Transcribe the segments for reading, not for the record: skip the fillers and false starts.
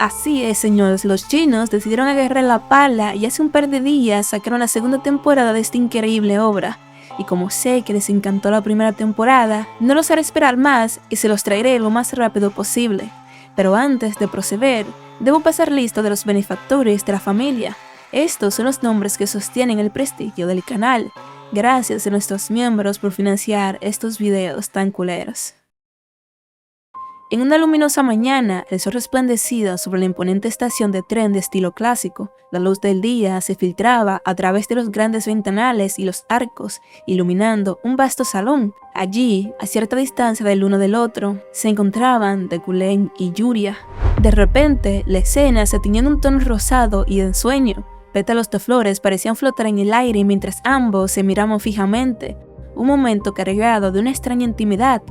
Así es, señores, los chinos decidieron agarrar la pala y hace un par de días sacaron la segunda temporada de esta increíble obra. Y como sé que les encantó la primera temporada, no los haré esperar más y se los traeré lo más rápido posible. Pero antes de proceder, debo pasar lista de los benefactores de la familia. Estos son los nombres que sostienen el prestigio del canal. Gracias a nuestros miembros por financiar estos videos tan culeros. En una luminosa mañana, el sol resplandecía sobre la imponente estación de tren de estilo clásico. La luz del día se filtraba a través de los grandes ventanales y los arcos, iluminando un vasto salón. Allí, a cierta distancia del uno del otro, se encontraban Deculain y Yuria. De repente, la escena se tiñó en un tono rosado y de ensueño. Pétalos de flores parecían flotar en el aire mientras ambos se miraban fijamente. Un momento cargado de una extraña intimidad.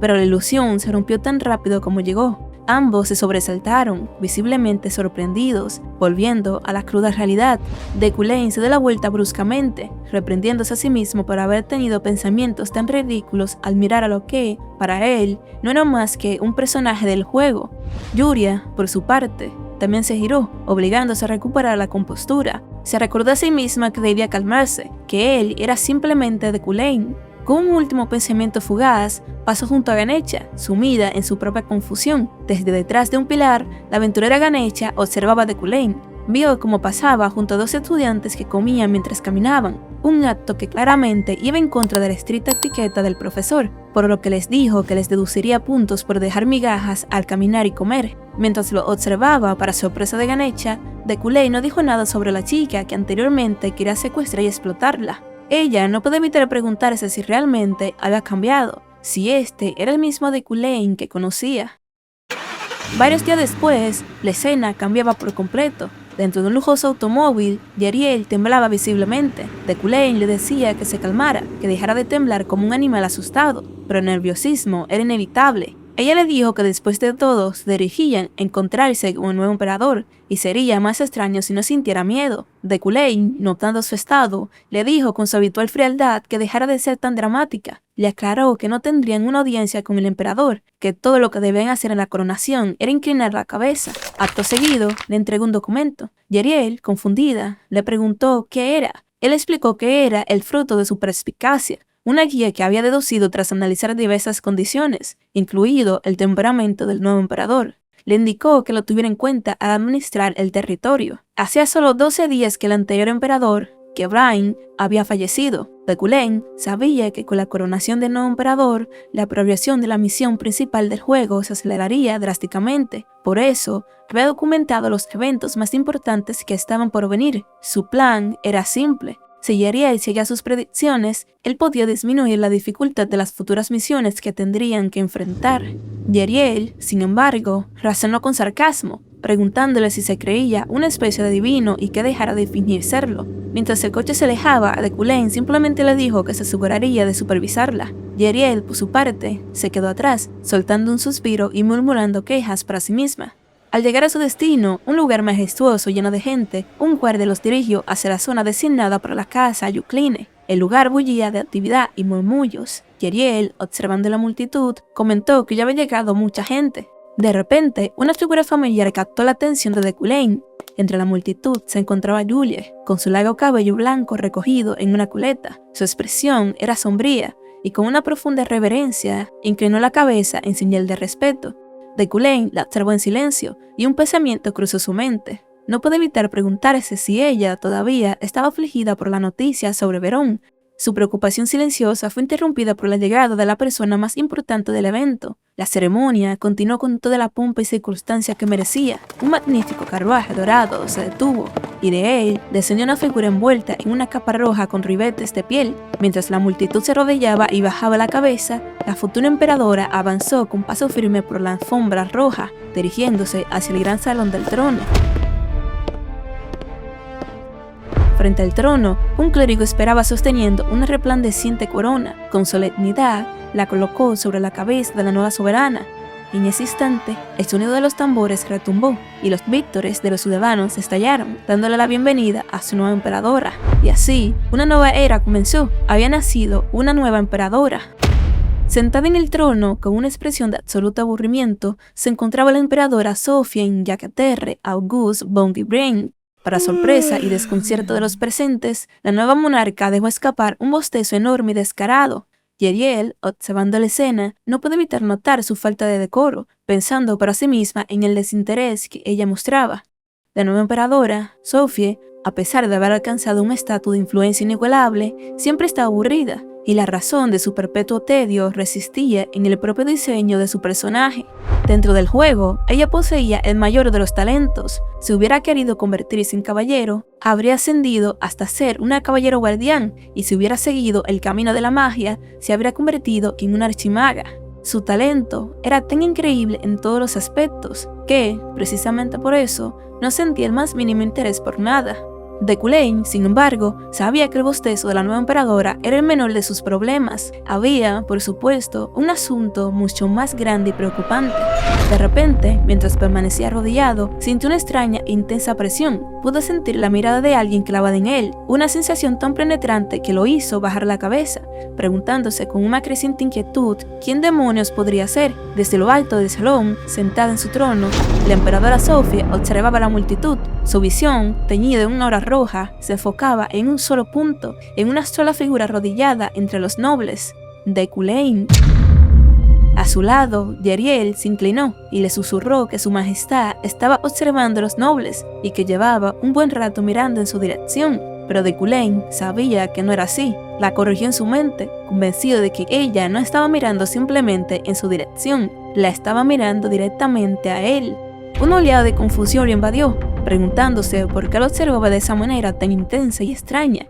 Pero la ilusión se rompió tan rápido como llegó. Ambos se sobresaltaron, visiblemente sorprendidos, volviendo a la cruda realidad. Deculain se dio la vuelta bruscamente, reprendiéndose a sí mismo por haber tenido pensamientos tan ridículos al mirar a lo que, para él, no era más que un personaje del juego. Yuria, por su parte, también se giró, obligándose a recuperar la compostura. Se recordó a sí misma que debía calmarse, que él era simplemente Deculain. Con un último pensamiento fugaz, pasó junto a Ganesha, sumida en su propia confusión. Desde detrás de un pilar, la aventurera Ganesha observaba a Deculain. Vio cómo pasaba junto a dos estudiantes que comían mientras caminaban, un acto que claramente iba en contra de la estricta etiqueta del profesor, por lo que les dijo que les deduciría puntos por dejar migajas al caminar y comer. Mientras lo observaba, para sorpresa de Ganesha, Deculain no dijo nada sobre la chica que anteriormente quería secuestrar y explotarla. Ella no puede evitar preguntarse si realmente había cambiado, si este era el mismo Deculain que conocía. Varios días después, la escena cambiaba por completo. Dentro de un lujoso automóvil, Yariel temblaba visiblemente. Deculain le decía que se calmara, que dejara de temblar como un animal asustado, pero el nerviosismo era inevitable. Ella le dijo que después de todo se dirigían a encontrarse con un nuevo emperador y sería más extraño si no sintiera miedo. Deculain, notando su estado, le dijo con su habitual frialdad que dejara de ser tan dramática. Le aclaró que no tendrían una audiencia con el emperador, que todo lo que debían hacer en la coronación era inclinar la cabeza. Acto seguido, le entregó un documento. Yariel, confundida, le preguntó qué era. Él explicó que era el fruto de su perspicacia. Una guía que había deducido tras analizar diversas condiciones, incluido el temperamento del nuevo emperador. Le indicó que lo tuviera en cuenta al administrar el territorio. Hacía solo 12 días que el anterior emperador, Kebrain, había fallecido. Deculain sabía que con la coronación del nuevo emperador, la progresión de la misión principal del juego se aceleraría drásticamente. Por eso, había documentado los eventos más importantes que estaban por venir. Su plan era simple. Si Yariel seguía sus predicciones, él podía disminuir la dificultad de las futuras misiones que tendrían que enfrentar. Yariel, sin embargo, razonó con sarcasmo, preguntándole si se creía una especie de divino y que dejara de fingir serlo. Mientras el coche se alejaba, Deculain simplemente le dijo que se aseguraría de supervisarla. Yariel, por su parte, se quedó atrás, soltando un suspiro y murmurando quejas para sí misma. Al llegar a su destino, un lugar majestuoso lleno de gente, un guardia los dirigió hacia la zona designada para la casa Yukline. El lugar bullía de actividad y murmullos. Yariel, observando la multitud, comentó que ya había llegado mucha gente. De repente, una figura familiar captó la atención de Deculain. Entre la multitud se encontraba Yulia, con su largo cabello blanco recogido en una coleta. Su expresión era sombría, y con una profunda reverencia, inclinó la cabeza en señal de respeto. Deculain la observó en silencio y un pensamiento cruzó su mente. No pudo evitar preguntarse si ella todavía estaba afligida por la noticia sobre Verón. Su preocupación silenciosa fue interrumpida por la llegada de la persona más importante del evento. La ceremonia continuó con toda la pompa y circunstancia que merecía. Un magnífico carruaje dorado se detuvo, y de él descendió una figura envuelta en una capa roja con ribetes de piel. Mientras la multitud se arrodillaba y bajaba la cabeza, la futura emperadora avanzó con paso firme por la alfombra roja, dirigiéndose hacia el gran salón del trono. Frente al trono, un clérigo esperaba sosteniendo una resplandeciente corona. Con solemnidad, la colocó sobre la cabeza de la nueva soberana. En ese instante, el sonido de los tambores retumbó y los vítores de los ciudadanos estallaron, dándole la bienvenida a su nueva emperadora. Y así, una nueva era comenzó. Había nacido una nueva emperadora. Sentada en el trono, con una expresión de absoluto aburrimiento, se encontraba la emperadora Sophien Jacques Auguste von Guebriant. Para sorpresa y desconcierto de los presentes, la nueva monarca dejó escapar un bostezo enorme y descarado. Yeriel, observando la escena, no pudo evitar notar su falta de decoro, pensando para sí misma en el desinterés que ella mostraba. La nueva emperadora, Sophie, a pesar de haber alcanzado un estatus de influencia inigualable, siempre estaba aburrida, y la razón de su perpetuo tedio resistía en el propio diseño de su personaje. Dentro del juego, ella poseía el mayor de los talentos. Si hubiera querido convertirse en caballero, habría ascendido hasta ser una caballero guardián, y si hubiera seguido el camino de la magia, se habría convertido en una archimaga. Su talento era tan increíble en todos los aspectos que, precisamente por eso, no sentía el más mínimo interés por nada. Deculain, sin embargo, sabía que el bostezo de la nueva emperadora era el menor de sus problemas. Había, por supuesto, un asunto mucho más grande y preocupante. De repente, mientras permanecía arrodillado, sintió una extraña e intensa presión. Pudo sentir la mirada de alguien clavada en él, una sensación tan penetrante que lo hizo bajar la cabeza, preguntándose con una creciente inquietud quién demonios podría ser. Desde lo alto del salón, sentada en su trono, la emperadora Sophie observaba a la multitud. Su visión, teñida de una aura roja, se enfocaba en un solo punto, en una sola figura arrodillada entre los nobles, Deculain. A su lado, Yeriel se inclinó y le susurró que su majestad estaba observando a los nobles y que llevaba un buen rato mirando en su dirección, pero Deculain sabía que no era así. La corrigió en su mente, convencido de que ella no estaba mirando simplemente en su dirección, la estaba mirando directamente a él. Una oleada de confusión le invadió, preguntándose por qué lo observaba de esa manera tan intensa y extraña.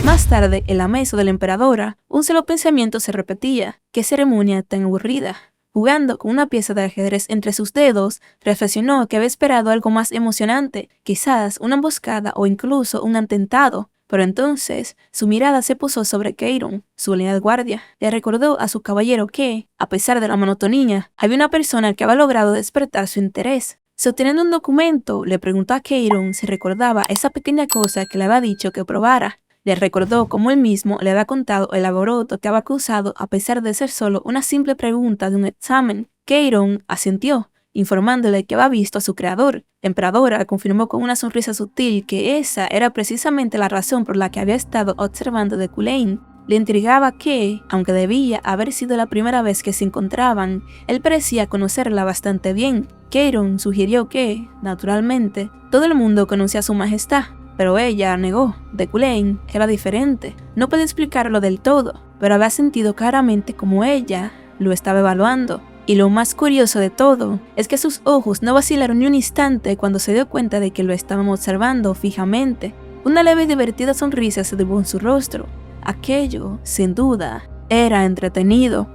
Más tarde, en la mesa de la emperadora, un solo pensamiento se repetía: ¿qué ceremonia tan aburrida? Jugando con una pieza de ajedrez entre sus dedos, reflexionó que había esperado algo más emocionante, quizás una emboscada o incluso un atentado. Pero entonces, su mirada se posó sobre Keiron, su leal guardia. Le recordó a su caballero que, a pesar de la monotonía, había una persona que había logrado despertar su interés. Sosteniendo un documento, le preguntó a Keiron si recordaba esa pequeña cosa que le había dicho que probara. Le recordó cómo él mismo le había contado el alboroto que había causado a pesar de ser solo una simple pregunta de un examen. Keiron asintió, informándole que había visto a su creador. La emperadora confirmó con una sonrisa sutil que esa era precisamente la razón por la que había estado observando a Deculain. Le intrigaba que, aunque debía haber sido la primera vez que se encontraban, él parecía conocerla bastante bien. Keiron sugirió que, naturalmente, todo el mundo conocía a su majestad, pero ella negó. Deculain era diferente. No podía explicarlo del todo, pero había sentido claramente como ella lo estaba evaluando. Y lo más curioso de todo es que sus ojos no vacilaron ni un instante cuando se dio cuenta de que lo estaban observando fijamente. Una leve y divertida sonrisa se dibujó en su rostro. Aquello, sin duda, era entretenido.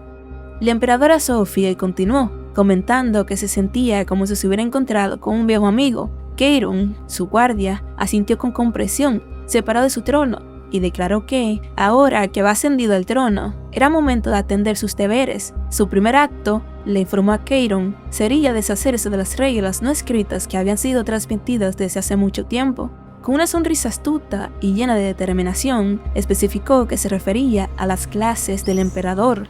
La emperadora Sophie continuó, comentando que se sentía como si se hubiera encontrado con un viejo amigo. Keiron, su guardia, asintió con compresión, se paró de su trono y declaró que, ahora que había ascendido al trono, era momento de atender sus deberes. Su primer acto, le informó a Keiron, sería deshacerse de las reglas no escritas que habían sido transmitidas desde hace mucho tiempo. Con una sonrisa astuta y llena de determinación, especificó que se refería a las clases del emperador.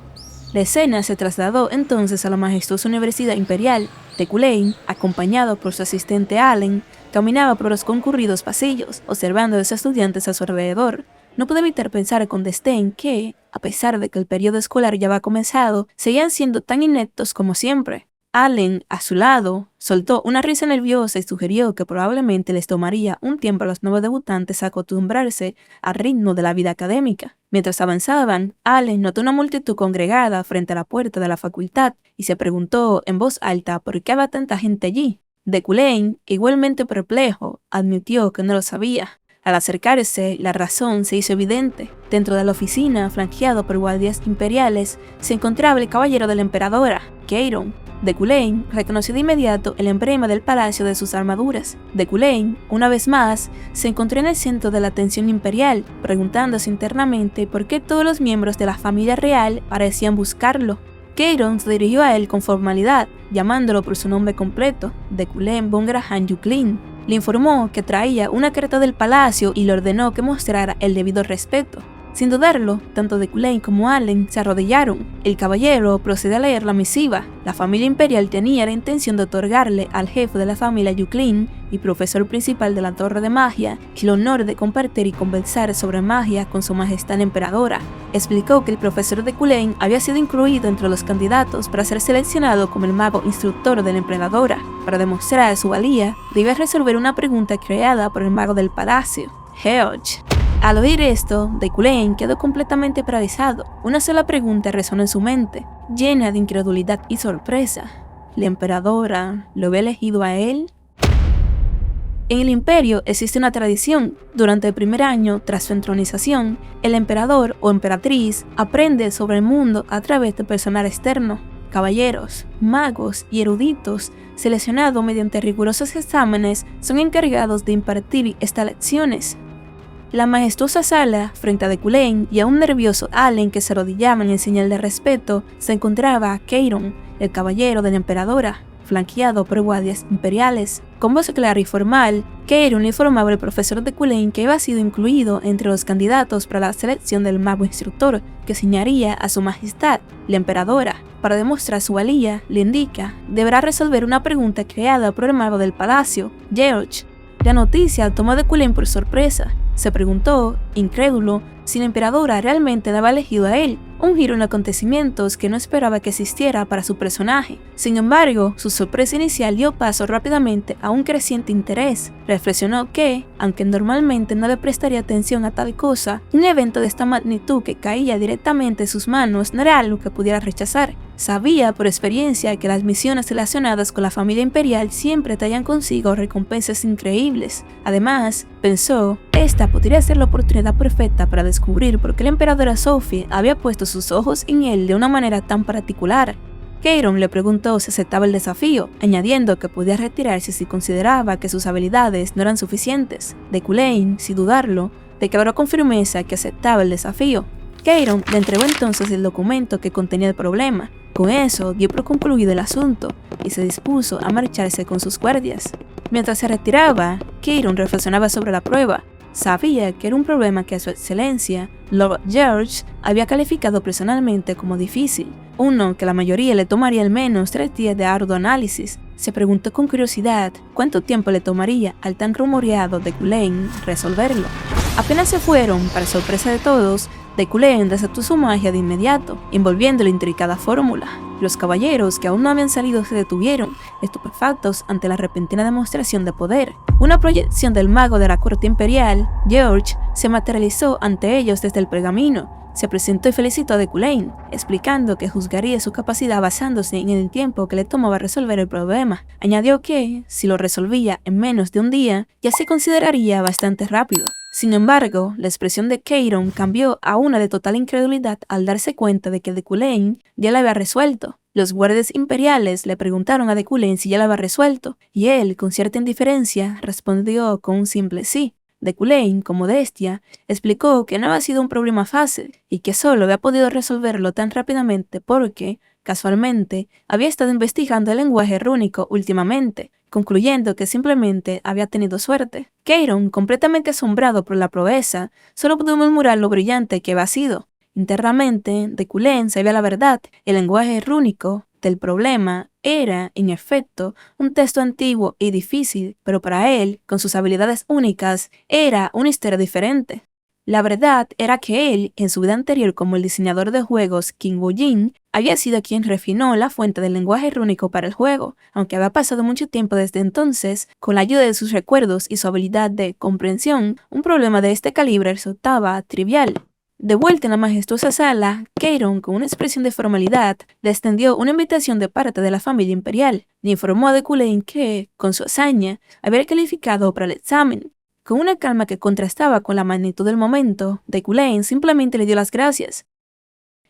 La escena se trasladó entonces a la majestuosa Universidad Imperial. Deculain, acompañado por su asistente Allen, caminaba por los concurridos pasillos, observando a los estudiantes a su alrededor. No pudo evitar pensar con desdén que, a pesar de que el periodo escolar ya había comenzado, seguían siendo tan ineptos como siempre. Allen, a su lado, soltó una risa nerviosa y sugirió que probablemente les tomaría un tiempo a los nuevos debutantes acostumbrarse al ritmo de la vida académica. Mientras avanzaban, Allen notó una multitud congregada frente a la puerta de la facultad y se preguntó en voz alta por qué había tanta gente allí. Deculain, igualmente perplejo, admitió que no lo sabía. Al acercarse, la razón se hizo evidente. Dentro de la oficina, flanqueado por guardias imperiales, se encontraba el caballero de la emperadora, Keiron. Deculain reconoció de inmediato el emblema del palacio de sus armaduras. Deculain, una vez más, se encontró en el centro de la atención imperial, preguntándose internamente por qué todos los miembros de la familia real parecían buscarlo. Keiron se dirigió a él con formalidad, llamándolo por su nombre completo, Deculain von Graham-Yuklin. Le informó que traía una carta del palacio y le ordenó que mostrara el debido respeto. Sin dudarlo, tanto Deculain como Allen se arrodillaron. El caballero procedió a leer la misiva. La familia imperial tenía la intención de otorgarle al jefe de la familia Yuklin y profesor principal de la Torre de Magia el honor de compartir y conversar sobre magia con su majestad la emperadora. Explicó que el profesor Deculain había sido incluido entre los candidatos para ser seleccionado como el mago instructor de la emperadora. Para demostrar su valía, debía resolver una pregunta creada por el mago del palacio, George. Al oír esto, Deculain quedó completamente paralizado. Una sola pregunta resonó en su mente, llena de incredulidad y sorpresa. ¿La emperadora lo había elegido a él? En el imperio existe una tradición. Durante el primer año tras su entronización, el emperador o emperatriz aprende sobre el mundo a través de personal externo. Caballeros, magos y eruditos, seleccionados mediante rigurosos exámenes, son encargados de impartir estas lecciones. La majestuosa sala, frente a Deculain y a un nervioso Allen que se arrodillaban en señal de respeto, se encontraba Keiron, el caballero de la emperadora, flanqueado por guardias imperiales. Con voz clara y formal, Keiron informaba al profesor Deculain que había sido incluido entre los candidatos para la selección del mago instructor, que asignaría a su majestad, la emperadora. Para demostrar su valía, le indica, deberá resolver una pregunta creada por el mago del palacio, George. La noticia tomó a Deculain por sorpresa. Se preguntó, incrédulo, si la emperadora realmente le había elegido a él, un giro en acontecimientos que no esperaba que existiera para su personaje. Sin embargo, su sorpresa inicial dio paso rápidamente a un creciente interés. Reflexionó que, aunque normalmente no le prestaría atención a tal cosa, un evento de esta magnitud que caía directamente en sus manos no era algo que pudiera rechazar. Sabía por experiencia que las misiones relacionadas con la familia imperial siempre traían consigo recompensas increíbles. Además, pensó, esta podría ser la oportunidad perfecta para descubrir por qué la emperadora Sophie había puesto sus ojos en él de una manera tan particular. Keiron le preguntó si aceptaba el desafío, añadiendo que podía retirarse si consideraba que sus habilidades no eran suficientes. Deculain, sin dudarlo, declaró con firmeza que aceptaba el desafío. Keiron le entregó entonces el documento que contenía el problema. Con eso dio por concluido el asunto y se dispuso a marcharse con sus guardias. Mientras se retiraba, Keiron reflexionaba sobre la prueba. Sabía que era un problema que su excelencia, Lord George, había calificado personalmente como difícil, uno que la mayoría le tomaría al menos 3 días de arduo análisis. Se preguntó con curiosidad cuánto tiempo le tomaría al tan rumoreado Deculain resolverlo. Apenas se fueron, para sorpresa de todos, Deculain desató su magia de inmediato, envolviendo la intricada fórmula. Los caballeros que aún no habían salido se detuvieron, estupefactos ante la repentina demostración de poder. Una proyección del mago de la corte imperial, George, se materializó ante ellos desde el pergamino. Se presentó y felicitó a Deculain, explicando que juzgaría su capacidad basándose en el tiempo que le tomaba resolver el problema. Añadió que, si lo resolvía en menos de un día, ya se consideraría bastante rápido. Sin embargo, la expresión de Keiron cambió a una de total incredulidad al darse cuenta de que Deculain ya la había resuelto. Los guardias imperiales le preguntaron a Deculain si ya la había resuelto, y él, con cierta indiferencia, respondió con un simple sí. Deculain, con modestia, explicó que no había sido un problema fácil y que solo había podido resolverlo tan rápidamente porque, casualmente, había estado investigando el lenguaje rúnico últimamente, concluyendo que simplemente había tenido suerte. Keiron, completamente asombrado por la proeza, solo pudo murmurar lo brillante que había sido. Internamente, Deculain sabía la verdad. El lenguaje rúnico del problema era, en efecto, un texto antiguo y difícil, pero para él, con sus habilidades únicas, era una historia diferente. La verdad era que él, en su vida anterior como el diseñador de juegos King Woo-jin, había sido quien refinó la fuente del lenguaje rúnico para el juego. Aunque había pasado mucho tiempo desde entonces, con la ayuda de sus recuerdos y su habilidad de comprensión, un problema de este calibre resultaba trivial. De vuelta en la majestuosa sala, Keiron, con una expresión de formalidad, le extendió una invitación de parte de la familia imperial. Le informó a Deculain que, con su hazaña, había calificado para el examen. Con una calma que contrastaba con la magnitud del momento, Deculain simplemente le dio las gracias.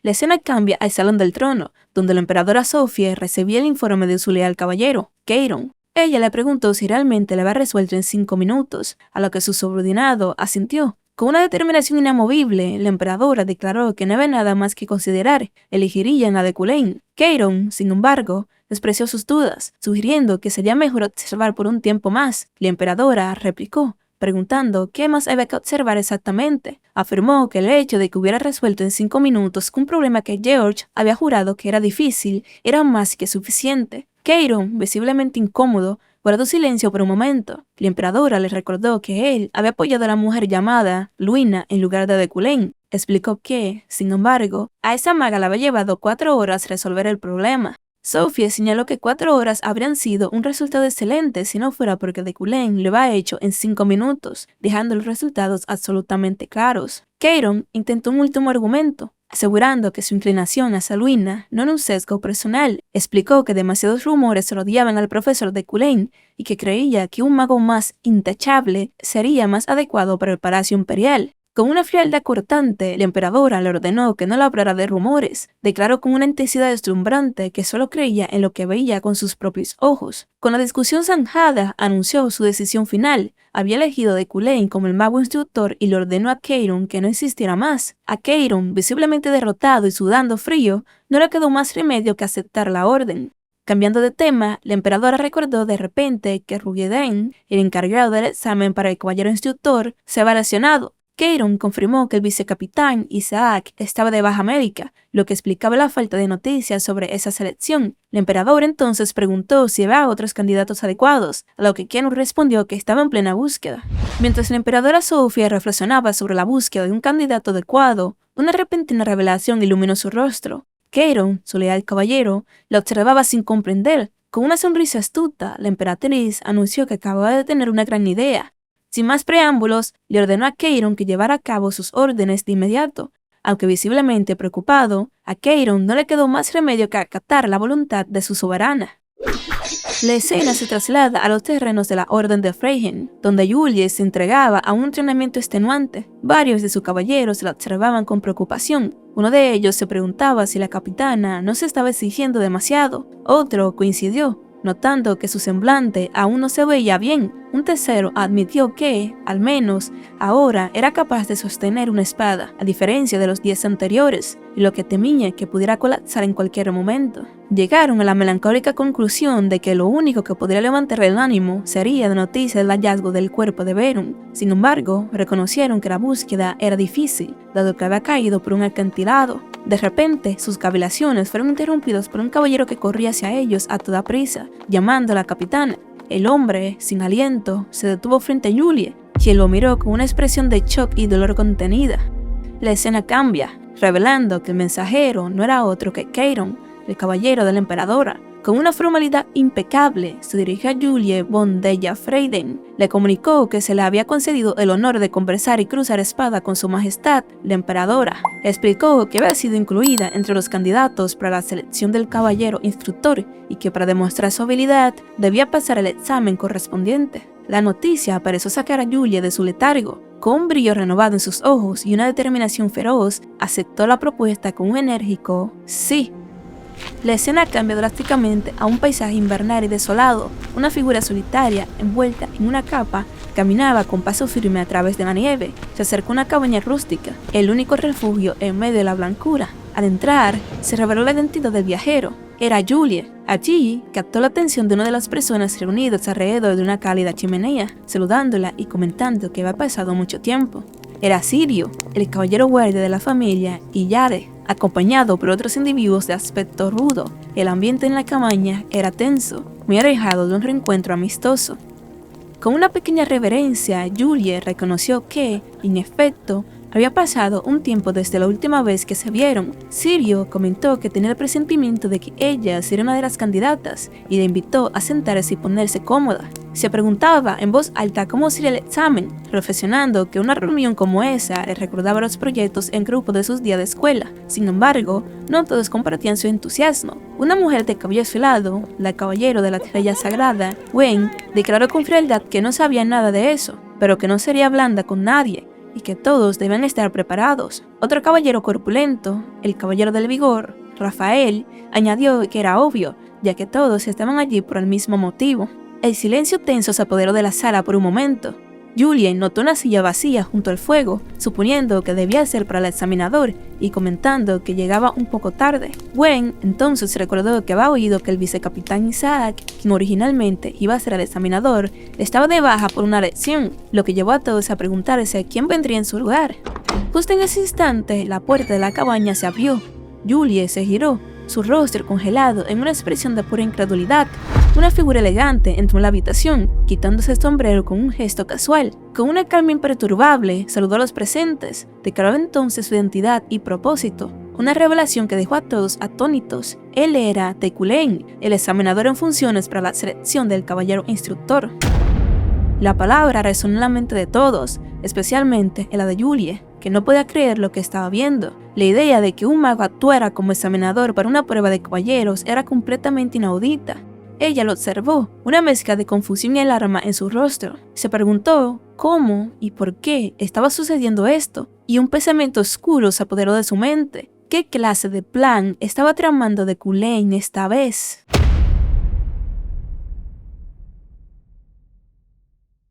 La escena cambia al Salón del Trono, donde la emperadora Sophie recibía el informe de su leal caballero, Keiron. Ella le preguntó si realmente le había resuelto en 5 minutos, a lo que su subordinado asintió. Con una determinación inamovible, la emperadora declaró que no había nada más que considerar, elegirían a Deculain. Keiron, sin embargo, expresó sus dudas, sugiriendo que sería mejor observar por un tiempo más. La emperadora replicó preguntando qué más había que observar exactamente. Afirmó que el hecho de que hubiera resuelto en 5 minutos un problema que George había jurado que era difícil era más que suficiente. Kieron, visiblemente incómodo, guardó silencio por un momento. La emperadora le recordó que él había apoyado a la mujer llamada Luina en lugar de Deculain. Explicó que, sin embargo, a esa maga le había llevado 4 horas resolver el problema. Sophie señaló que 4 horas habrían sido un resultado excelente si no fuera porque Deculain lo había hecho en 5 minutos, dejando los resultados absolutamente claros. Kieron intentó un último argumento, asegurando que su inclinación hacia Luina no era un sesgo personal. Explicó que demasiados rumores rodeaban al profesor Deculain y que creía que un mago más intachable sería más adecuado para el Palacio Imperial. Con una frialdad cortante, la emperadora le ordenó que no le hablara de rumores. Declaró con una intensidad deslumbrante que solo creía en lo que veía con sus propios ojos. Con la discusión zanjada, anunció su decisión final. Había elegido a Deculain como el mago instructor y le ordenó a Kieron que no insistiera más. A Kieron, visiblemente derrotado y sudando frío, no le quedó más remedio que aceptar la orden. Cambiando de tema, la emperadora recordó de repente que Ruggedain, el encargado del examen para el caballero instructor, se había lesionado. Kieron confirmó que el vicecapitán Isaac estaba de baja médica, lo que explicaba la falta de noticias sobre esa selección. La emperadora entonces preguntó si había otros candidatos adecuados, a lo que Kieron respondió que estaba en plena búsqueda. Mientras la emperadora Sophia reflexionaba sobre la búsqueda de un candidato adecuado, una repentina revelación iluminó su rostro. Kieron, su leal caballero, la observaba sin comprender. Con una sonrisa astuta, la emperatriz anunció que acababa de tener una gran idea. Sin más preámbulos, le ordenó a Kieron que llevara a cabo sus órdenes de inmediato. Aunque visiblemente preocupado, a Kieron no le quedó más remedio que acatar la voluntad de su soberana. La escena se traslada a los terrenos de la Orden de Freyheim, donde Julie se entregaba a un entrenamiento extenuante. Varios de sus caballeros la observaban con preocupación. Uno de ellos se preguntaba si la capitana no se estaba exigiendo demasiado. Otro coincidió, notando que su semblante aún no se veía bien. Un tercero admitió que, al menos, ahora era capaz de sostener una espada, a diferencia de los 10 anteriores, y lo que temía que pudiera colapsar en cualquier momento. Llegaron a la melancólica conclusión de que lo único que podría levantar el ánimo sería la noticia del hallazgo del cuerpo de Verum. Sin embargo, reconocieron que la búsqueda era difícil, dado que había caído por un acantilado. De repente, sus cavilaciones fueron interrumpidas por un caballero que corría hacia ellos a toda prisa, llamando a la capitana. El hombre, sin aliento, se detuvo frente a Julie, quien lo miró con una expresión de shock y dolor contenida. La escena cambia, revelando que el mensajero no era otro que Kieron, el caballero de la emperadora. Con una formalidad impecable, se dirigió a Julie von Deja Freyden. Le comunicó que se le había concedido el honor de conversar y cruzar espada con su majestad, la emperadora. Explicó que había sido incluida entre los candidatos para la selección del caballero instructor y que para demostrar su habilidad debía pasar el examen correspondiente. La noticia pareció sacar a Julie de su letargo. Con un brillo renovado en sus ojos y una determinación feroz, aceptó la propuesta con un enérgico sí. La escena cambia drásticamente a un paisaje invernal y desolado. Una figura solitaria, envuelta en una capa, caminaba con paso firme a través de la nieve. Se acercó a una cabaña rústica, el único refugio en medio de la blancura. Al entrar, se reveló la identidad del viajero. Era Julie. Allí, captó la atención de una de las personas reunidas alrededor de una cálida chimenea, saludándola y comentando que había pasado mucho tiempo. Era Sirio, el caballero guardia de la familia, y Yare, acompañado por otros individuos de aspecto rudo. El ambiente en la cabaña era tenso, muy alejado de un reencuentro amistoso. Con una pequeña reverencia, Julie reconoció que, en efecto, había pasado un tiempo desde la última vez que se vieron. Sirio comentó que tenía el presentimiento de que ella sería una de las candidatas y le invitó a sentarse y ponerse cómoda. Se preguntaba en voz alta cómo sería el examen, reflexionando que una reunión como esa le recordaba los proyectos en grupo de sus días de escuela. Sin embargo, no todos compartían su entusiasmo. Una mujer de cabello azulado, la caballero de la estrella sagrada, Wen, declaró con frialdad que no sabía nada de eso, pero que no sería blanda con nadie y que todos deben estar preparados. Otro caballero corpulento, el caballero del vigor, Rafael, añadió que era obvio, ya que todos estaban allí por el mismo motivo. El silencio tenso se apoderó de la sala por un momento. Julie notó una silla vacía junto al fuego, suponiendo que debía ser para el examinador y comentando que llegaba un poco tarde. Gwen entonces recordó que había oído que el vicecapitán Isaac, quien originalmente iba a ser el examinador, estaba de baja por una lesión, lo que llevó a todos a preguntarse quién vendría en su lugar. Justo en ese instante, la puerta de la cabaña se abrió. Julie se giró, su rostro congelado en una expresión de pura incredulidad. Una figura elegante entró en la habitación, quitándose el sombrero con un gesto casual. Con una calma imperturbable, saludó a los presentes, declaró entonces su identidad y propósito. Una revelación que dejó a todos atónitos. Él era Teikulane, el examinador en funciones para la selección del caballero instructor. La palabra resonó en la mente de todos, especialmente en la de Julie, que no podía creer lo que estaba viendo. La idea de que un mago actuara como examinador para una prueba de caballeros era completamente inaudita. Ella lo observó, una mezcla de confusión y alarma en su rostro. Se preguntó cómo y por qué estaba sucediendo esto, y un pensamiento oscuro se apoderó de su mente. ¿Qué clase de plan estaba tramando Teikulane esta vez?